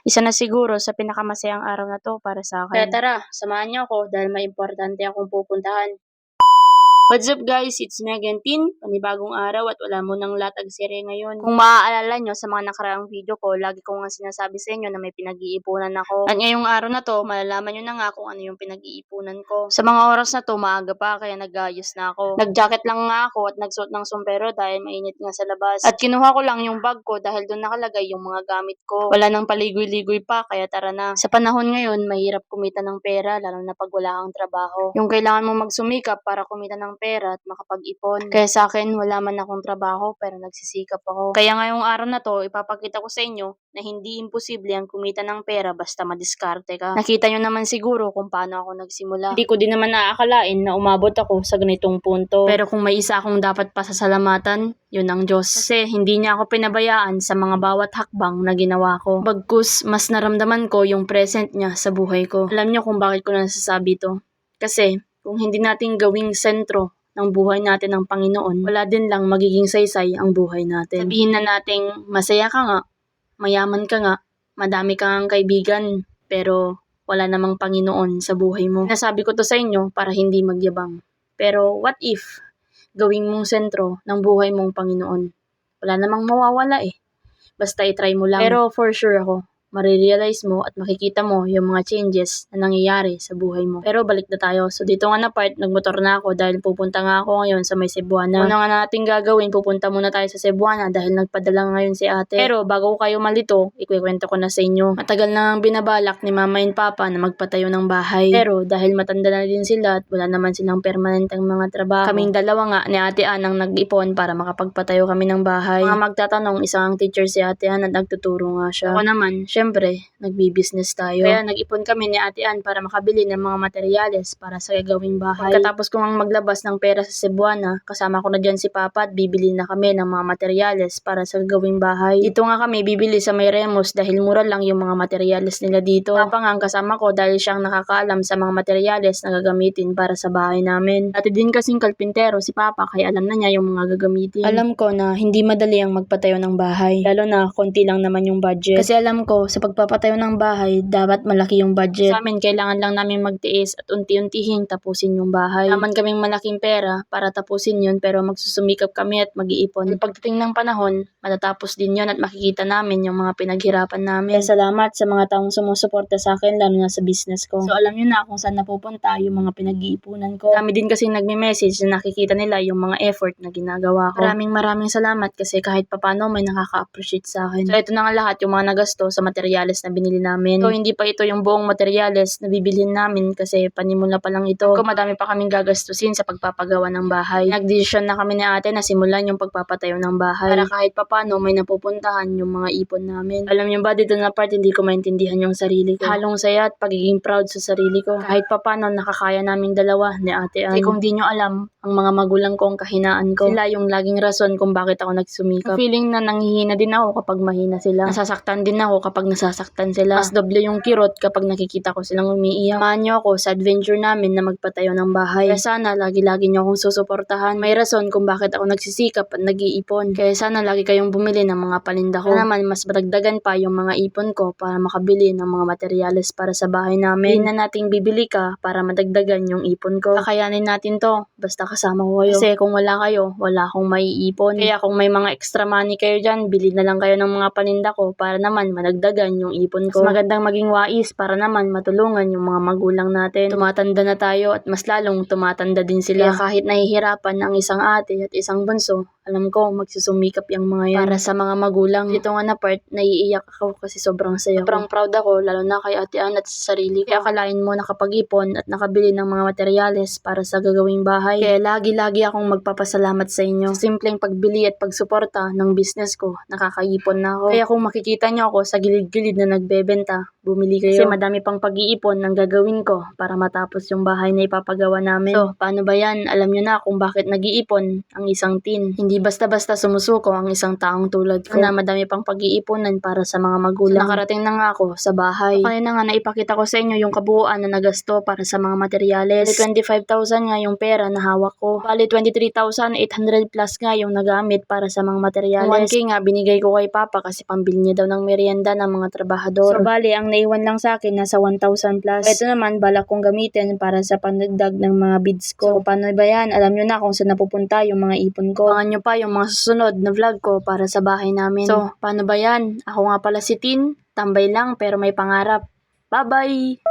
Isa na siguro sa pinakamasayang araw na 'to para sa'kin. Kaya tara, samahan niyo ako dahil may importante akong pupuntahan. What's up guys? It's me again, Tin. Panibagong araw at wala munang latag sire ngayon. Kung maaalala nyo sa mga nakaraang video ko, lagi ko nga sinasabi sa inyo na may pinag-iipunan ako. At ngayong araw na to, malalaman nyo na nga kung ano yung pinag-iipunan ko. Sa mga oras na to, maaga pa kaya nag-ayos na ako. Nag-jacket lang nga ako at nagsuot ng sombrero dahil mainit nga sa labas. At kinuha ko lang yung bag ko dahil doon nakalagay yung mga gamit ko. Wala nang paligoy-ligoy pa kaya tara na. Sa panahon ngayon, mahirap kumita ng pera lalo na pag wala kang trabaho. Yung kailangan mong magsumikap para kumita ng pera at makapag-ipon. Kaya sa akin, wala man akong trabaho pero nagsisikap ako. Kaya ngayong araw na to, ipapakita ko sa inyo na hindi imposible ang kumita ng pera basta madiskarte ka. Nakita nyo naman siguro kung paano ako nagsimula. Hindi ko din naman naakalain na umabot ako sa ganitong punto. Pero kung may isa akong dapat pasasalamatan, yun ang Diyos. Kasi hindi niya ako pinabayaan sa mga bawat hakbang na ginawa ko. Bagkus, mas naramdaman ko yung present niya sa buhay ko. Alam niyo kung bakit ko nasasabi to? Kasi kung hindi natin gawing sentro ng buhay natin ng Panginoon, wala din lang magiging saysay ang buhay natin. Sabihin na nating masaya ka nga, mayaman ka nga, madami kang kaibigan, pero wala namang Panginoon sa buhay mo. Nasabi ko to sa inyo para hindi magyabang. Pero what if gawing mong sentro ng buhay mong Panginoon? Wala namang mawawala eh. Basta i-try mo lang. Pero for sure ako, marirealize mo at makikita mo yung mga changes na nangyayari sa buhay mo. Pero balik na tayo. So dito nga na part, nagmotor na ako dahil pupunta nga ako ngayon sa may Cebuana. Una nga natin gagawin, pupunta muna tayo sa Cebuana dahil nagpadala ngayon si ate. Pero bago kayo malito, ikukwento ko na sa inyo. Matagal na ang binabalak ni mama and papa na magpatayo ng bahay. Pero dahil matanda na din sila at wala naman silang permanenteng mga trabaho, kaming dalawa nga ni ate Ann ang nag-ipon para makapagpatayo kami ng bahay. Mga magtatanong, isang teacher si ate Ann at nagtuturo nga siya. Ako naman, syempre, nagbi-business tayo. Kaya nag-ipon kami ni Ate Ann para makabili ng mga materyales para sa gagawing bahay. Pagkatapos ko ang maglabas ng pera sa Cebuana, kasama ko na dyan si Papa at bibili na kami ng mga materyales para sa gagawing bahay. Dito nga kami bibili sa may Remos dahil mura lang yung mga materyales nila dito. Papa nga ang kasama ko dahil siyang nakakaalam sa mga materyales na gagamitin para sa bahay namin. Dati din kasing kalpintero si Papa kaya alam na niya yung mga gagamitin. Alam ko na hindi madali ang magpatayo ng bahay, lalo na konti lang naman yung budget. Kasi alam ko, sa pagpapatayo ng bahay, dapat malaki yung budget. Sa amin, kailangan lang namin magtiis at unti-untihing tapusin yung bahay. Naman kaming malaking pera para tapusin yun pero magsusumikap kami at mag-iipon. Pagdating ng panahon, matatapos din yun at makikita namin yung mga pinaghirapan namin. Kaya salamat sa mga taong sumusuporta sa akin lalo na sa business ko. So alam nyo na kung saan napupunta yung mga pinag-iipunan ko. Kami din kasi nagme-message na nakikita nila yung mga effort na ginagawa ko. Maraming salamat kasi kahit papano may nakaka-appreciate sa akin. So ito na nga lahat yung mga nagasto sa materyales na binili namin. So hindi pa ito yung buong materyales na bibilhin namin kasi panimula pa lang ito. Kung madami pa kaming gagastusin sa pagpapagawa ng bahay. Nag-decision na kami ni ate na simulan yung pagpapatayo ng bahay para kahit papano may napupuntahan yung mga ipon namin. Alam niyo ba dito na part hindi ko maintindihan yung sarili ko. Halong saya at pagiging proud sa sarili ko. Kahit papano nakakaya namin dalawa ni ate Ann. Kasi kung di nyo alam, ang mga magulang ko ang kahinaan ko. Sila yung laging rason kung bakit ako nagsumikap. Feeling na nanghihina din ako kapag mahina sila. Nasasaktan din ako kapag nasasaktan sila. Mas doble yung kirot kapag nakikita ko silang umiiyak. Samahan niyo ako sa adventure namin na magpatayo ng bahay. Kaya sana lagi-lagi niyo akong susuportahan. May rason kung bakit ako nagsisikap at nag-iipon. Kaya sana lagi kayong bumili ng mga paninda ko. Naman mas madagdagan pa yung mga ipon ko para makabili ng mga materyales para sa bahay namin. Hindi na nating bibili ka para madagdagan yung ipon ko. Kakayanin natin to basta kasama ko kayo. Kasi kung wala kayo, wala akong maiipon. Kaya kung may mga extra money kayo dyan, bili na lang kayo ng mga paninda ko para naman madagdagan yung ipon ko. Mas magandang maging wais para naman matulungan yung mga magulang natin. Tumatanda na tayo at mas lalong tumatanda din sila. Kaya kahit nahihirapan ang isang ate at isang bunso, alam ko magsusumikap yung mga yan para sa mga magulang. Dito nga na part, naiiyak ako kasi sobrang saya. Sobrang proud ako, lalo na kay Ate Ann at sa sarili ko. Kaya akalain mo nakapag-ipon at nakabili ng mga materyales para sa gagawing bahay. Kaya lagi-lagi akong magpapasalamat sa inyo. Sa simpleng pagbili at pagsuporta ng business ko, nakakaipon na ako. Kaya kung makikita nyo ako sa gilid-gilid na nagbebenta, bumili kayo. Kasi madami pang pag-iipon ng gagawin ko para matapos yung bahay na ipapagawa namin. So, paano ba yan? Alam nyo na kung bakit nag-iipon ang isang teen. Hindi Hindi basta-basta sumusuko ang isang taong tulad ko na madami pang pag-iipunan para sa mga magulang. So, nakarating na nga ako sa bahay. So, kaya na nga naipakita ko sa inyo yung kabuuan na nagasto para sa mga materyales. Bali 25,000 nga yung pera na hawak ko. Bali 23,800 plus nga yung nagamit para sa mga materyales. 1K nga binigay ko kay Papa kasi pambili niya daw ng merienda ng mga trabahador. So, bali ang naiwan lang sa akin nasa 1,000 plus. Ito naman balak kong gamitin para sa pandagdag ng mga bids ko. So, paano ba yan? Alam nyo na kung saan napupunta yung mga ipon ko. Abangan nyo pa yung mga susunod na vlog ko para sa bahay namin. So, paano ba yan? Ako nga pala si Tin, tambay lang pero may pangarap. Bye-bye!